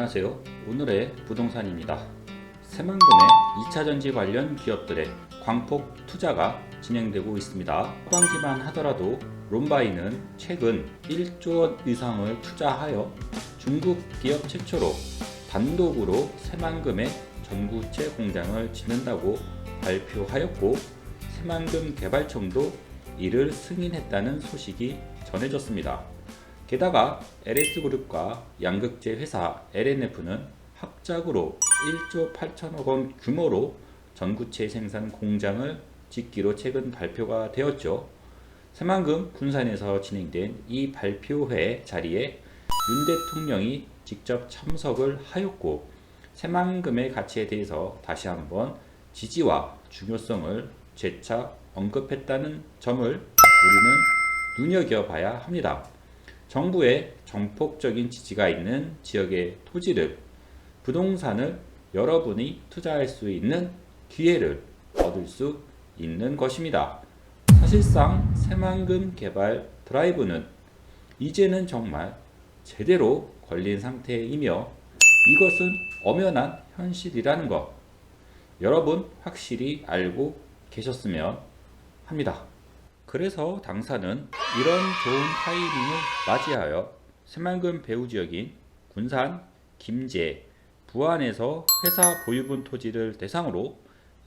안녕하세요. 오늘의 부동산입니다. 새만금의 2차전지 관련 기업들의 광폭 투자가 진행되고 있습니다. 하반기만 하더라도 롬바이는 최근 1조 원 이상을 투자하여 중국 기업 최초로 단독으로 새만금의 전구체 공장을 짓는다고 발표하였고, 새만금 개발청도 이를 승인했다는 소식이 전해졌습니다. 게다가 LS그룹과 양극재 회사 LNF는 합작으로 1조 8천억 원 규모로 전구체 생산 공장을 짓기로 최근 발표가 되었죠. 새만금 군산에서 진행된 이 발표회 자리에 윤 대통령이 직접 참석을 하였고, 새만금의 가치에 대해서 다시 한번 지지와 중요성을 재차 언급했다는 점을 우리는 눈여겨봐야 합니다. 정부의 전폭적인 지지가 있는 지역의 토지를, 부동산을 여러분이 투자할 수 있는 기회를 얻을 수 있는 것입니다. 사실상 새만금 개발 드라이브는 이제는 정말 제대로 걸린 상태이며, 이것은 엄연한 현실이라는 것, 여러분 확실히 알고 계셨으면 합니다. 그래서 당사는 이런 좋은 타이밍을 맞이하여 새만금 배후 지역인 군산, 김제, 부안에서 회사 보유분 토지를 대상으로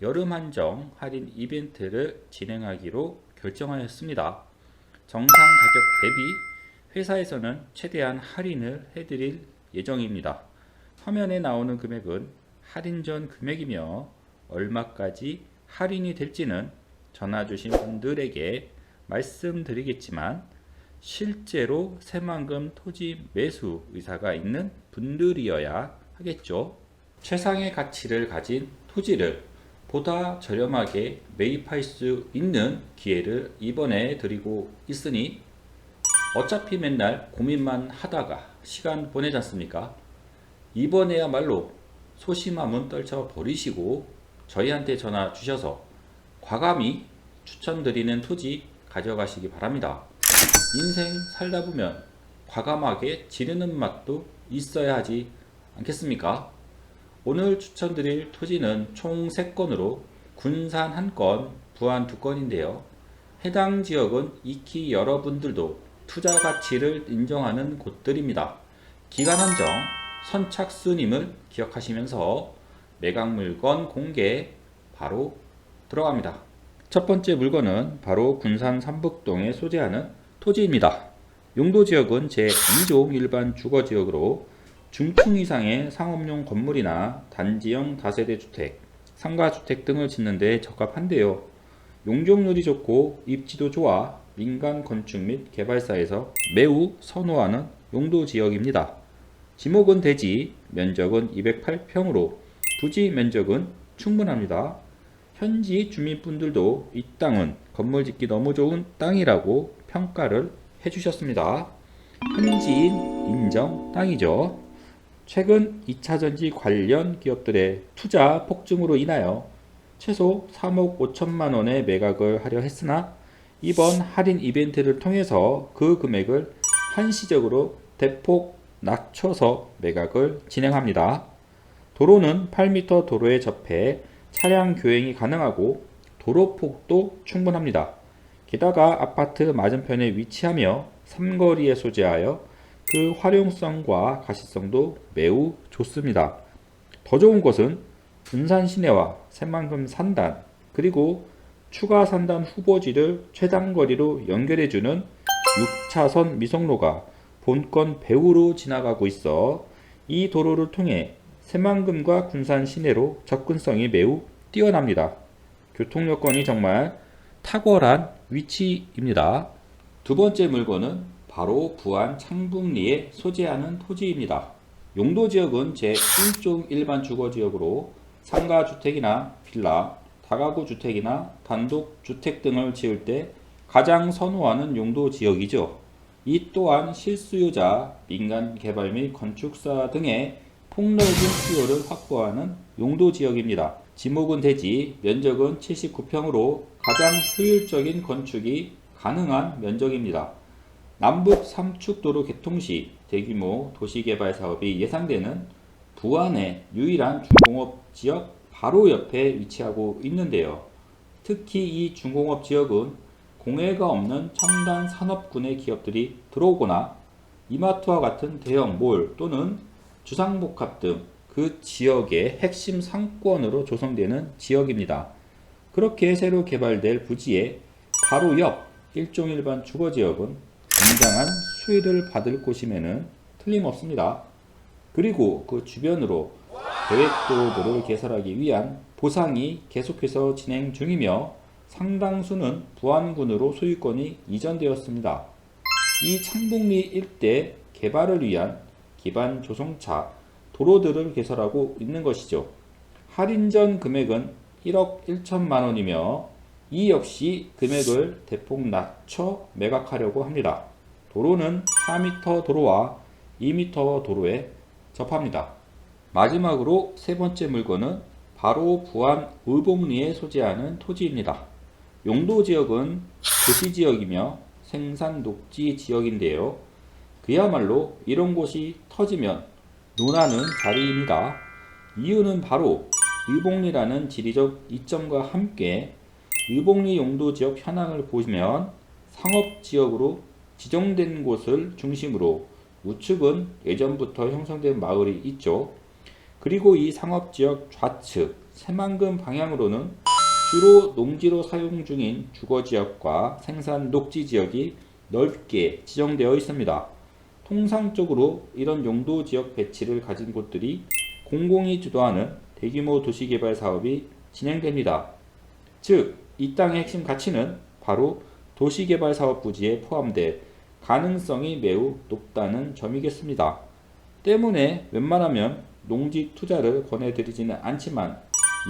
여름 한정 할인 이벤트를 진행하기로 결정하였습니다. 정상 가격 대비 회사에서는 최대한 할인을 해드릴 예정입니다. 화면에 나오는 금액은 할인 전 금액이며, 얼마까지 할인이 될지는 전화 주신 분들에게 말씀드리겠지만, 실제로 새만금 토지 매수 의사가 있는 분들이어야 하겠죠. 최상의 가치를 가진 토지를 보다 저렴하게 매입할 수 있는 기회를 이번에 드리고 있으니, 어차피 맨날 고민만 하다가 시간 보내지 않습니까? 이번에야말로 소심함은 떨쳐 버리시고 저희한테 전화 주셔서 과감히 추천드리는 토지 가져가시기 바랍니다. 인생 살다 보면 과감하게 지르는 맛도 있어야 하지 않겠습니까? 오늘 추천드릴 토지는 총 3건으로 군산 1건, 부안 2건인데요. 해당 지역은 익히 여러분들도 투자 가치를 인정하는 곳들입니다. 기간 한정, 선착순임을 기억하시면서 매각 물건 공개 바로 들어갑니다. 첫 번째 물건은 바로 군산 삼북동에 소재하는 토지입니다. 용도지역은 제2종 일반 주거지역으로 중층 이상의 상업용 건물이나 단지형 다세대 주택, 상가주택 등을 짓는 데 적합한데요. 용적률이 좋고 입지도 좋아 민간 건축 및 개발사에서 매우 선호하는 용도지역입니다. 지목은 대지, 면적은 208평으로 부지 면적은 충분합니다. 현지 주민분들도 이 땅은 건물 짓기 너무 좋은 땅이라고 평가를 해주셨습니다. 현지인 인정 땅이죠. 최근 2차전지 관련 기업들의 투자 폭증으로 인하여 최소 3억 5천만 원의 매각을 하려 했으나, 이번 할인 이벤트를 통해서 그 금액을 한시적으로 대폭 낮춰서 매각을 진행합니다. 도로는 8m 도로에 접해 차량 교행이 가능하고 도로폭도 충분합니다. 게다가 아파트 맞은편에 위치하며 삼거리에 소재하여 그 활용성과 가시성도 매우 좋습니다. 더 좋은 것은 군산 시내와 새만금 산단, 그리고 추가 산단 후보지를 최단거리로 연결해주는 6차선 미성로가 본권 배후로 지나가고 있어 이 도로를 통해 새만금과 군산 시내로 접근성이 매우 뛰어납니다. 교통 여건이 정말 탁월한 위치입니다. 두 번째 물건은 바로 부안 창북리에 소재하는 토지입니다. 용도지역은 제1종 일반 주거지역으로 상가주택이나 빌라, 다가구 주택이나 단독주택 등을 지을 때 가장 선호하는 용도지역이죠. 이 또한 실수요자, 민간 개발 및 건축사 등의 폭넓은 수요를 확보하는 용도지역입니다. 지목은 대지, 면적은 79평으로 가장 효율적인 건축이 가능한 면적입니다. 남북 3축도로 개통 시 대규모 도시개발 사업이 예상되는 부안의 유일한 중공업 지역 바로 옆에 위치하고 있는데요. 특히 이 중공업 지역은 공해가 없는 첨단 산업군의 기업들이 들어오거나 이마트와 같은 대형 몰 또는 주상복합 등 그 지역의 핵심 상권으로 조성되는 지역입니다. 그렇게 새로 개발될 부지의 바로 옆 일종일반 주거지역은 굉장한 수혜를 받을 곳임에는 틀림없습니다. 그리고 그 주변으로 계획도로를 개설하기 위한 보상이 계속해서 진행 중이며 상당수는 부안군으로 소유권이 이전되었습니다. 이 창북리 일대 개발을 위한 기반 조성차 도로들을 개설하고 있는 것이죠. 할인전 금액은 1억 1천만 원이며 이 역시 금액을 대폭 낮춰 매각하려고 합니다. 도로는 4m 도로와 2m 도로에 접합니다. 마지막으로 세 번째 물건은 바로 부안 의복리에 소재하는 토지입니다. 용도지역은 도시지역이며 생산 녹지 지역인데요. 그야말로 이런 곳이 터지면 논하는 자리입니다. 이유는 바로 의복리라는 지리적 이점과 함께 의복리 용도지역 현황을 보시면 상업지역으로 지정된 곳을 중심으로 우측은 예전부터 형성된 마을이 있죠. 그리고 이 상업지역 좌측 새만금 방향으로는 주로 농지로 사용 중인 주거지역과 생산 녹지지역이 넓게 지정되어 있습니다. 통상적으로 이런 용도지역 배치를 가진 곳들이 공공이 주도하는 대규모 도시개발 사업이 진행됩니다. 즉, 이 땅의 핵심 가치는 바로 도시개발 사업 부지에 포함될 가능성이 매우 높다는 점이겠습니다. 때문에 웬만하면 농지 투자를 권해드리지는 않지만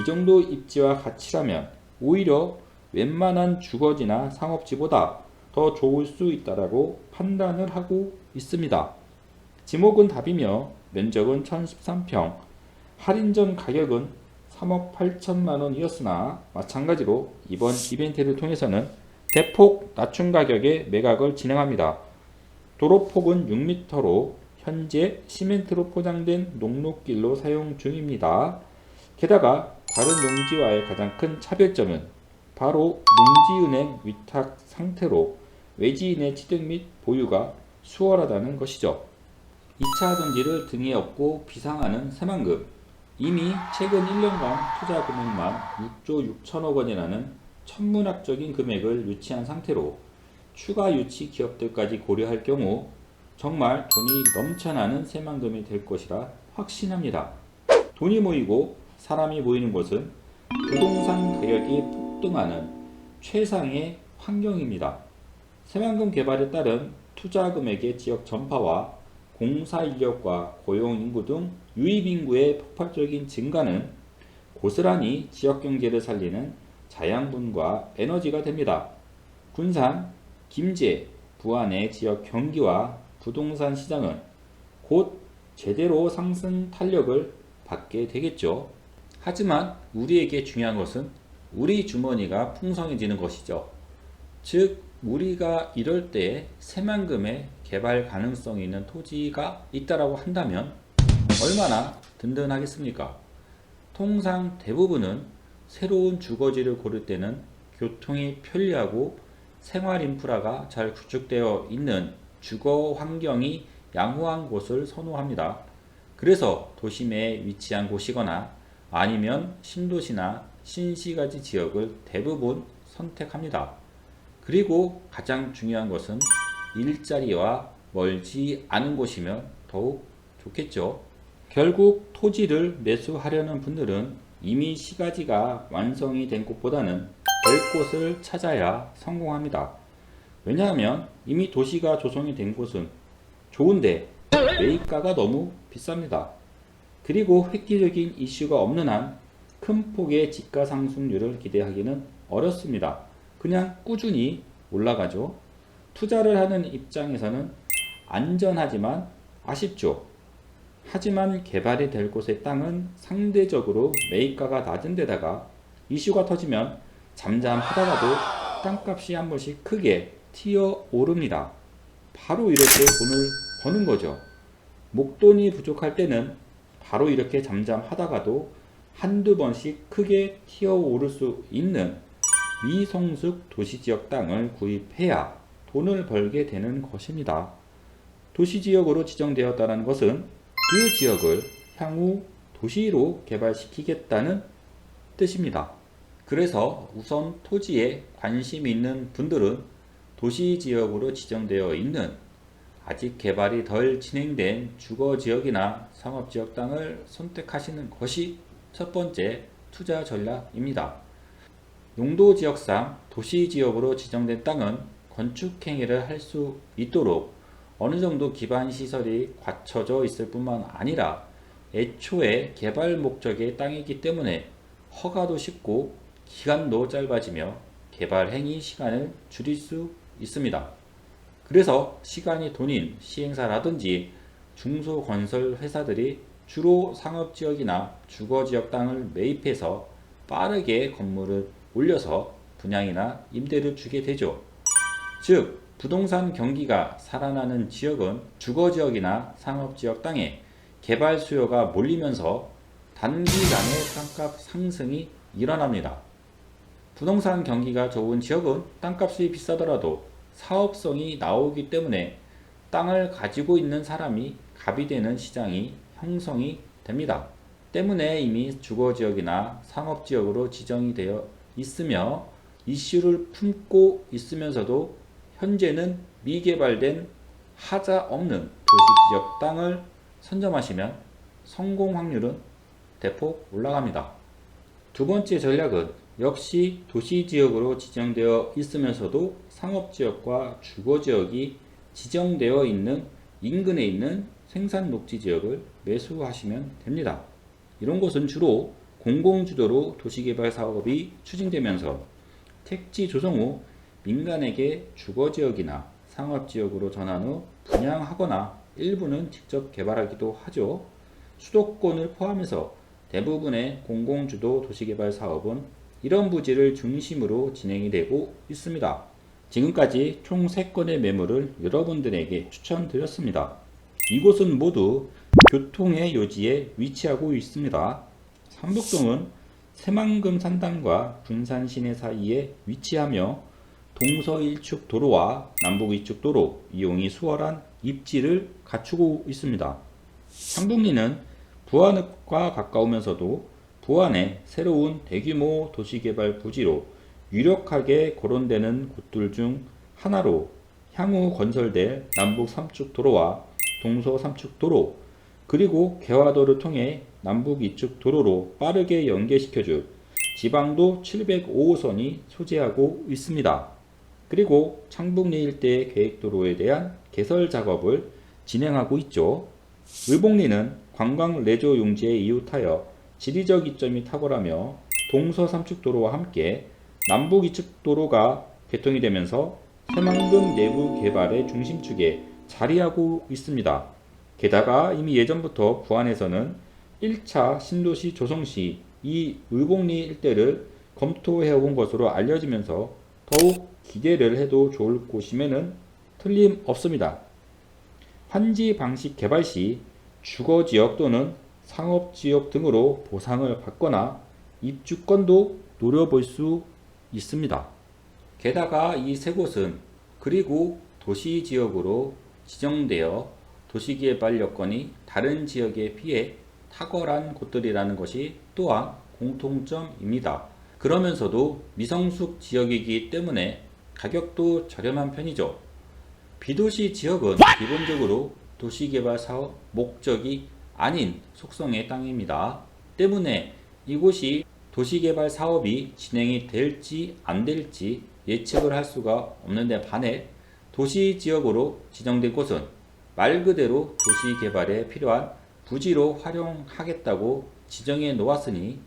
이 정도 입지와 가치라면 오히려 웬만한 주거지나 상업지보다 더 좋을 수 있다라고 판단을 하고 있습니다. 지목은 답이며 면적은 1013평, 할인전 가격은 3억 8천만 원이었으나 마찬가지로 이번 이벤트를 통해서는 대폭 낮춘 가격에 매각을 진행합니다. 도로폭은 6m로 현재 시멘트로 포장된 녹록길로 사용 중입니다. 게다가 다른 농지와의 가장 큰 차별점은 바로 농지은행 위탁 상태로 외지인의 취득 및 보유가 수월하다는 것이죠. 2차 전지를 등에 업고 비상하는 새만금. 이미 최근 1년간 투자 금액만 6조 6천억 원이라는 천문학적인 금액을 유치한 상태로 추가 유치 기업들까지 고려할 경우 정말 돈이 넘쳐나는 새만금이 될 것이라 확신합니다. 돈이 모이고 사람이 모이는 곳은 부동산 가격이 폭등하는 최상의 환경입니다. 새만금 개발에 따른 투자 금액의 지역 전파와 공사 인력과 고용 인구 등 유입 인구의 폭발적인 증가는 고스란히 지역 경제를 살리는 자양분과 에너지가 됩니다. 군산, 김제, 부안의 지역 경기와 부동산 시장은 곧 제대로 상승 탄력을 받게 되겠죠. 하지만 우리에게 중요한 것은 우리 주머니가 풍성해지는 것이죠. 즉, 우리가 이럴 때 새만금의 개발 가능성이 있는 토지가 있다라고 한다면 얼마나 든든하겠습니까? 통상 대부분은 새로운 주거지를 고를 때는 교통이 편리하고 생활 인프라가 잘 구축되어 있는 주거 환경이 양호한 곳을 선호합니다. 그래서 도심에 위치한 곳이거나 아니면 신도시나 신시가지 지역을 대부분 선택합니다. 그리고 가장 중요한 것은 일자리와 멀지 않은 곳이면 더욱 좋겠죠. 결국 토지를 매수하려는 분들은 이미 시가지가 완성이 된 곳보다는 될 곳을 찾아야 성공합니다. 왜냐하면 이미 도시가 조성이 된 곳은 좋은데 매입가가 너무 비쌉니다. 그리고 획기적인 이슈가 없는 한 큰 폭의 집가 상승률을 기대하기는 어렵습니다. 그냥 꾸준히 올라가죠. 투자를 하는 입장에서는 안전하지만 아쉽죠. 하지만 개발이 될 곳의 땅은 상대적으로 매입가가 낮은 데다가 이슈가 터지면 잠잠하다가도 땅값이 한 번씩 크게 튀어 오릅니다. 바로 이럴 때 돈을 버는 거죠. 목돈이 부족할 때는 바로 이렇게 잠잠하다가도 한두 번씩 크게 튀어오를 수 있는 미성숙 도시지역 땅을 구입해야 돈을 벌게 되는 것입니다. 도시지역으로 지정되었다는 것은 그 지역을 향후 도시로 개발시키겠다는 뜻입니다. 그래서 우선 토지에 관심이 있는 분들은 도시지역으로 지정되어 있는 아직 개발이 덜 진행된 주거지역이나 상업지역 땅을 선택하시는 것이 첫 번째 투자 전략입니다. 용도지역상 도시지역으로 지정된 땅은 건축행위를 할 수 있도록 어느 정도 기반시설이 갖춰져 있을 뿐만 아니라 애초에 개발 목적의 땅이기 때문에 허가도 쉽고 기간도 짧아지며 개발 행위 시간을 줄일 수 있습니다. 그래서 시간이 돈인 시행사라든지 중소건설 회사들이 주로 상업지역이나 주거지역 땅을 매입해서 빠르게 건물을 올려서 분양이나 임대를 주게 되죠. 즉 부동산 경기가 살아나는 지역은 주거지역이나 상업지역 땅에 개발 수요가 몰리면서 단기간에 땅값 상승이 일어납니다. 부동산 경기가 좋은 지역은 땅값이 비싸더라도 사업성이 나오기 때문에 땅을 가지고 있는 사람이 갑이 되는 시장이 형성이 됩니다. 때문에 이미 주거지역이나 상업지역으로 지정이 되어 있으며 이슈를 품고 있으면서도 현재는 미개발된 하자 없는 도시지역 땅을 선점하시면 성공 확률은 대폭 올라갑니다. 두 번째 전략은 역시 도시지역으로 지정되어 있으면서도 상업지역과 주거지역이 지정되어 있는 인근에 있는 생산녹지지역을 매수하시면 됩니다. 이런 곳은 주로 공공주도로 도시개발 사업이 추진되면서 택지 조성 후 민간에게 주거지역이나 상업지역으로 전환 후 분양하거나 일부는 직접 개발하기도 하죠. 수도권을 포함해서 대부분의 공공주도 도시개발 사업은 이런 부지를 중심으로 진행이 되고 있습니다. 지금까지 총 3건의 매물을 여러분들에게 추천드렸습니다. 이곳은 모두 교통의 요지에 위치하고 있습니다. 삼북동은 새만금 산단과 군산 시내 사이에 위치하며 동서일축 도로와 남북이축 도로 이용이 수월한 입지를 갖추고 있습니다. 삼북리는 부안읍과 가까우면서도 부안의 새로운 대규모 도시개발 부지로 유력하게 거론되는 곳들 중 하나로 향후 건설될 남북 삼축 도로와 동서 삼축 도로 그리고 개화도를 통해 남북 이축 도로로 빠르게 연계시켜줄 지방도 705호선이 소재하고 있습니다. 그리고 창북리 일대의 계획도로에 대한 개설 작업을 진행하고 있죠. 의복리는 관광 레저 용지에 이웃하여 지리적 이점이 탁월하며 동서 삼축도로와 함께 남북 이축도로가 개통이 되면서 새만금 내부 개발의 중심축에 자리하고 있습니다. 게다가 이미 예전부터 부안에서는 1차 신도시 조성 시 이 의복리 일대를 검토해온 것으로 알려지면서 더욱 기대를 해도 좋을 곳임에는 틀림없습니다. 환지 방식 개발 시 주거지역 또는 상업지역 등으로 보상을 받거나 입주권도 노려볼 수 있습니다. 게다가 이 세 곳은 그리고 도시지역으로 지정되어 도시개발 여건이 다른 지역에 비해 탁월한 곳들이라는 것이 또한 공통점입니다. 그러면서도 미성숙 지역이기 때문에 가격도 저렴한 편이죠. 비도시 지역은 기본적으로 도시개발 사업 목적이 아닌 속성의 땅입니다. 때문에 이곳이 도시개발 사업이 진행이 될지 안 될지 예측을 할 수가 없는데 반해 도시지역으로 지정된 곳은 말 그대로 도시개발에 필요한 부지로 활용하겠다고 지정해 놓았으니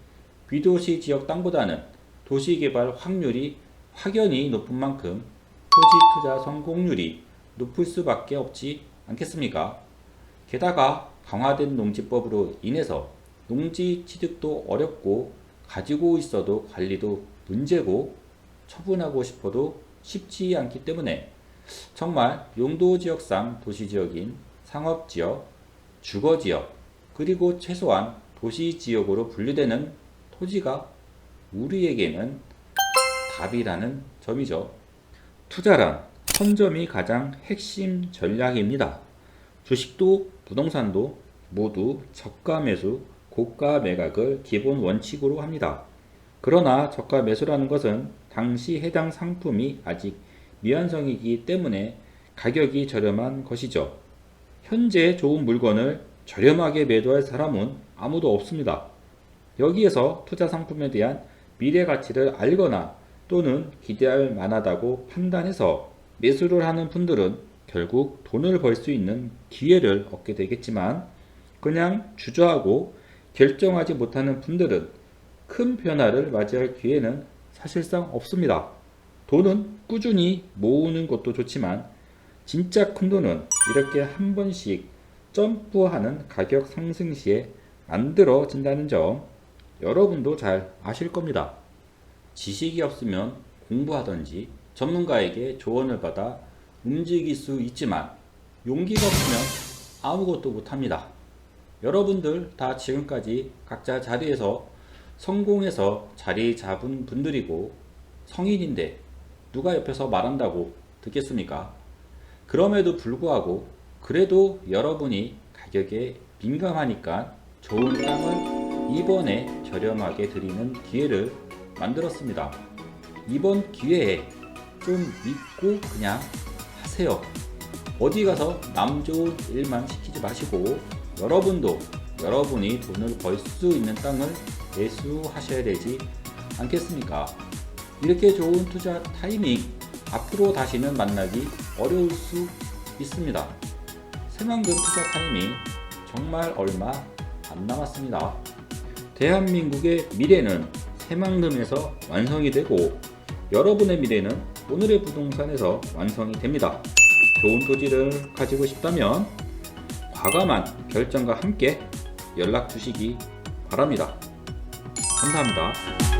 비도시 지역 땅보다는 도시개발 확률이 확연히 높은 만큼 토지 투자 성공률이 높을 수밖에 없지 않겠습니까? 게다가 강화된 농지법으로 인해서 농지 취득도 어렵고 가지고 있어도 관리도 문제고 처분하고 싶어도 쉽지 않기 때문에 정말 용도지역상 도시지역인 상업지역, 주거지역, 그리고 최소한 도시지역으로 분류되는 토지가 우리에게는 답이라는 점이죠. 투자란 선점이 가장 핵심 전략입니다. 주식도 부동산도 모두 저가 매수, 고가 매각을 기본 원칙으로 합니다. 그러나 저가 매수라는 것은 당시 해당 상품이 아직 미완성이기 때문에 가격이 저렴한 것이죠. 현재 좋은 물건을 저렴하게 매도할 사람은 아무도 없습니다. 여기에서 투자 상품에 대한 미래 가치를 알거나 또는 기대할 만하다고 판단해서 매수를 하는 분들은 결국 돈을 벌 수 있는 기회를 얻게 되겠지만, 그냥 주저하고 결정하지 못하는 분들은 큰 변화를 맞이할 기회는 사실상 없습니다. 돈은 꾸준히 모으는 것도 좋지만 진짜 큰 돈은 이렇게 한 번씩 점프하는 가격 상승 시에 만들어진다는 점 여러분도 잘 아실 겁니다. 지식이 없으면 공부하든지 전문가에게 조언을 받아 움직일 수 있지만 용기가 없으면 아무것도 못합니다. 여러분들 다 지금까지 각자 자리에서 성공해서 자리 잡은 분들이고 성인인데 누가 옆에서 말한다고 듣겠습니까? 그럼에도 불구하고 그래도 여러분이 가격에 민감하니까 좋은 땅을 이번에 저렴하게 드리는 기회를 만들었습니다. 이번 기회에 좀 믿고 그냥 하세요. 어디 가서 남 좋은 일만 시키지 마시고 여러분도 여러분이 돈을 벌 수 있는 땅을 매수하셔야 되지 않겠습니까? 이렇게 좋은 투자 타이밍 앞으로 다시는 만나기 어려울 수 있습니다. 새만금 투자 타이밍 정말 얼마 안 남았습니다. 대한민국의 미래는 새만금에서 완성이 되고 여러분의 미래는 오늘의 부동산에서 완성이 됩니다. 좋은 토지를 가지고 싶다면 과감한 결정과 함께 연락 주시기 바랍니다. 감사합니다.